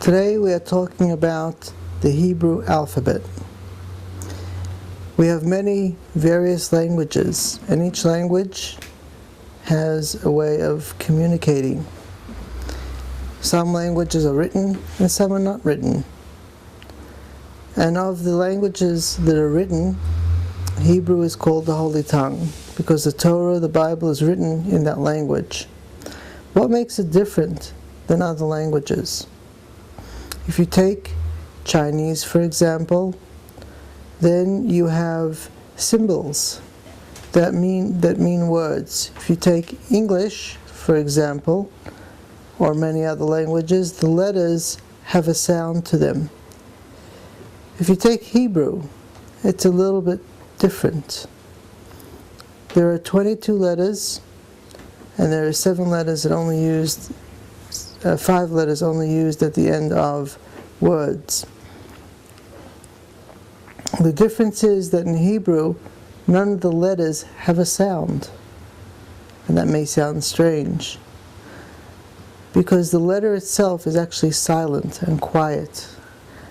Today we are talking about the Hebrew alphabet. We have many various languages, and each language has a way of communicating. Some languages are written and some are not written. And of the languages that are written, Hebrew is called the Holy Tongue because the Torah, the Bible, is written in that language. What makes it different than other languages? If you take Chinese, for example, then you have symbols that mean words. If you take English, for example, or many other languages, the letters have a sound to them. If you take Hebrew, it's a little bit different. There are 22 letters, and there are 7 letters that only used, 5 letters only used at the end of words. The difference is that in Hebrew, none of the letters have a sound. And that may sound strange, because the letter itself is actually silent and quiet.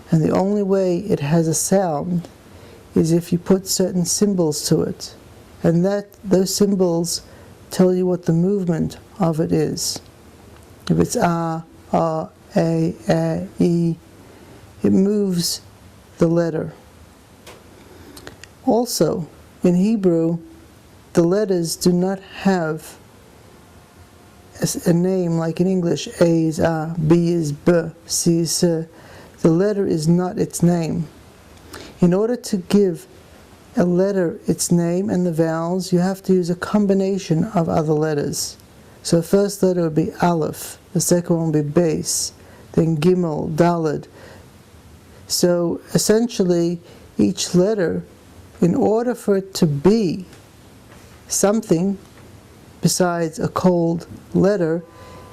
And the only way it has a sound is if you put certain symbols to it. And those symbols tell you what the movement of it is. If it's A, E, it moves the letter. Also, in Hebrew, the letters do not have a name like in English. A is A, B is B, C is S. The letter is not its name. In order to give a letter its name and the vowels, you have to use a combination of other letters. So the first letter would be Aleph, the second one would be Beis, then Gimel, Daled. So essentially, each letter, in order for it to be something besides a cold letter,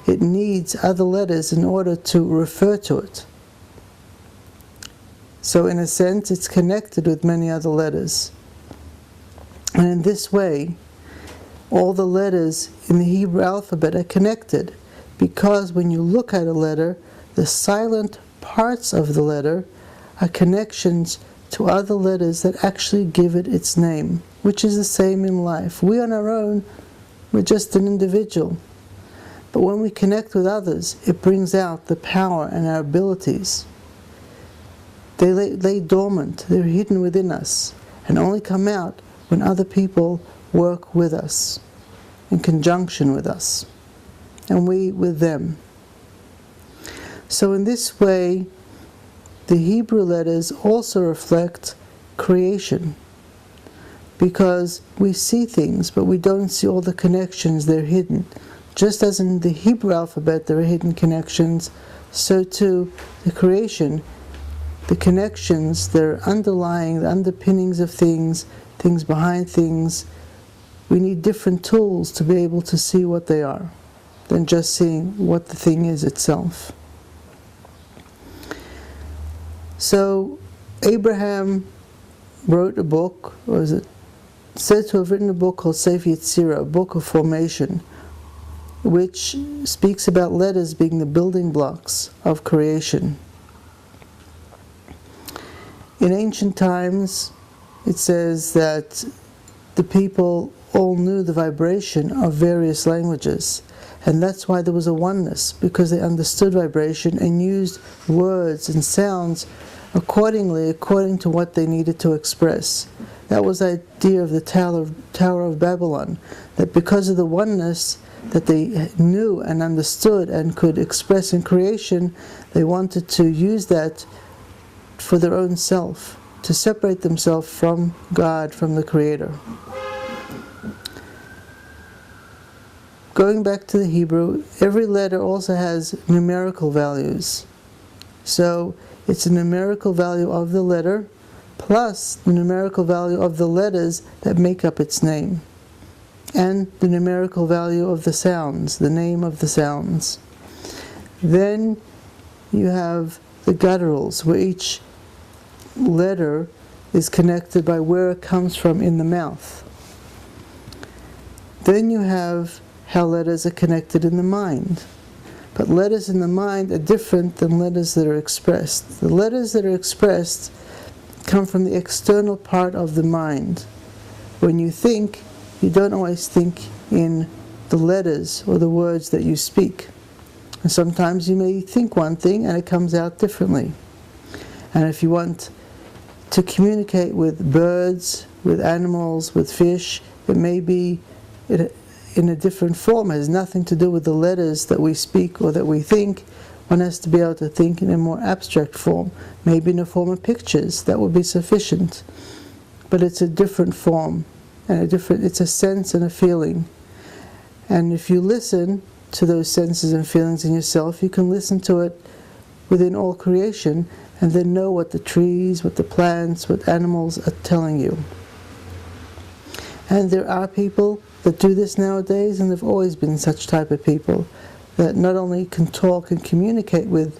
it needs other letters in order to refer to it. So in a sense, it's connected with many other letters. And in this way, all the letters in the Hebrew alphabet are connected, because when you look at a letter, the silent parts of the letter are connections to other letters that actually give it its name, which is the same in life. We on our own, we're just an individual. But when we connect with others, it brings out the power and our abilities. They lay dormant, they're hidden within us, and only come out when other people work with us, in conjunction with us, and we with them. So in this way, the Hebrew letters also reflect creation, because we see things, but we don't see all the connections, they're hidden. Just as in the Hebrew alphabet there are hidden connections, so too the creation, the connections, they're underlying, the underpinnings of things, things behind things. We need different tools to be able to see what they are, than just seeing what the thing is itself. So Abraham wrote a book, or is it said to have written a book called Sefer Yetzirah, a book of formation, which speaks about letters being the building blocks of creation. In ancient times, it says that the people all knew the vibration of various languages, and that's why there was a oneness, because they understood vibration and used words and sounds according to what they needed to express. That was the idea of the Tower of Babylon, that because of the oneness that they knew and understood and could express in creation, they wanted to use that for their own self, to separate themselves from God, from the Creator. Going back to the Hebrew, every letter also has numerical values. So it's a numerical value of the letter plus the numerical value of the letters that make up its name, and the numerical value of the sounds, the name of the sounds. Then you have the gutturals, where each letter is connected by where it comes from in the mouth. Then you have how letters are connected in the mind. But letters in the mind are different than letters that are expressed. The letters that are expressed come from the external part of the mind. When you think, you don't always think in the letters or the words that you speak. And sometimes you may think one thing and it comes out differently. And if you want to communicate with birds, with animals, with fish, it may be in a different form. It has nothing to do with the letters that we speak or that we think. One has to be able to think in a more abstract form, maybe in the form of pictures. That would be sufficient. But it's a different form, and it's a sense and a feeling. And if you listen to those senses and feelings in yourself, you can listen to it within all creation, and then know what the trees, what the plants, what animals are telling you. And there are people that do this nowadays, and there have always been such type of people that not only can talk and communicate with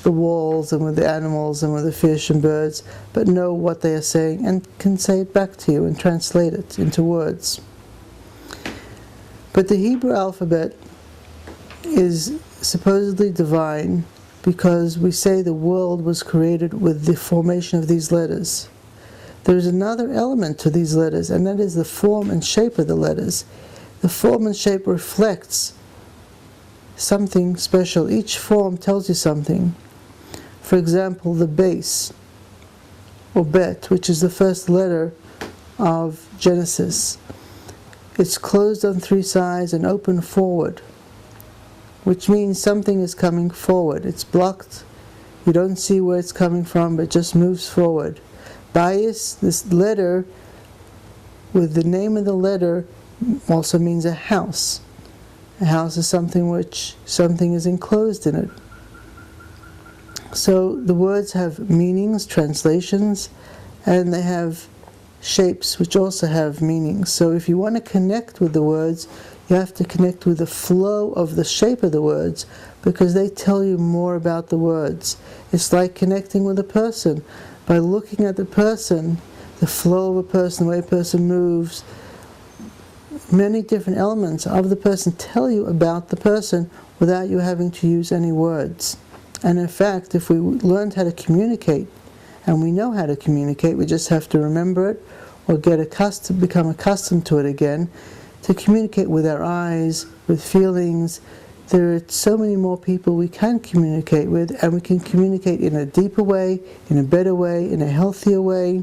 the walls and with the animals and with the fish and birds, but know what they are saying and can say it back to you and translate it into words. But the Hebrew alphabet is supposedly divine because we say the world was created with the formation of these letters. There is another element to these letters, and that is the form and shape of the letters. The form and shape reflects something special. Each form tells you something. For example, the base, or bet, which is the first letter of Genesis. It's closed on three sides and open forward, which means something is coming forward. It's blocked. You don't see where it's coming from, but it just moves forward. Bias, this letter, with the name of the letter, also means a house. A house is something which something is enclosed in it. So the words have meanings, translations, and they have shapes which also have meanings. So if you want to connect with the words, you have to connect with the flow of the shape of the words, because they tell you more about the words. It's like connecting with a person. By looking at the person, the flow of a person, the way a person moves, many different elements of the person tell you about the person without you having to use any words. And in fact, if we learned how to communicate, and we know how to communicate, we just have to remember it or become accustomed to it again, to communicate with our eyes, with feelings. There are so many more people we can communicate with, and we can communicate in a deeper way, in a better way, in a healthier way,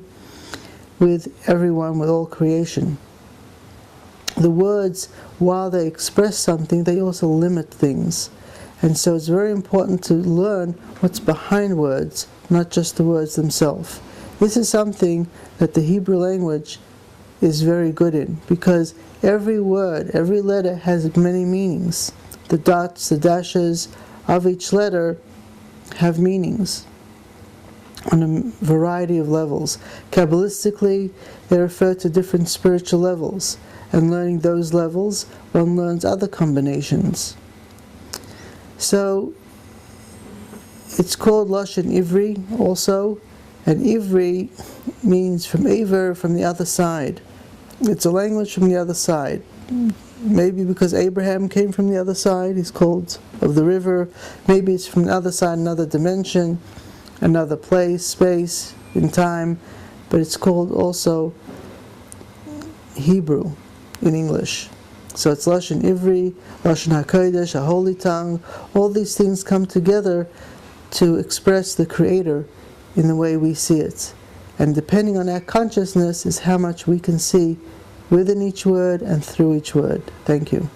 with everyone, with all creation. The words, while they express something, they also limit things. And so it's very important to learn what's behind words, not just the words themselves. This is something that the Hebrew language is very good in, because every word, every letter has many meanings. The dots, the dashes of each letter have meanings on a variety of levels. Kabbalistically, they refer to different spiritual levels, and learning those levels, one learns other combinations. So, it's called Lashon Ivri also, and Ivri means from Aver, from the other side. It's a language from the other side. Maybe because Abraham came from the other side, he's called of the river. Maybe it's from the other side, another dimension, another place, space, in time. But it's called also Hebrew in English. So it's Lashon Ivri, Lashon HaKodesh, a holy tongue. All these things come together to express the Creator in the way we see it. And depending on our consciousness is how much we can see within each word and through each word. Thank you.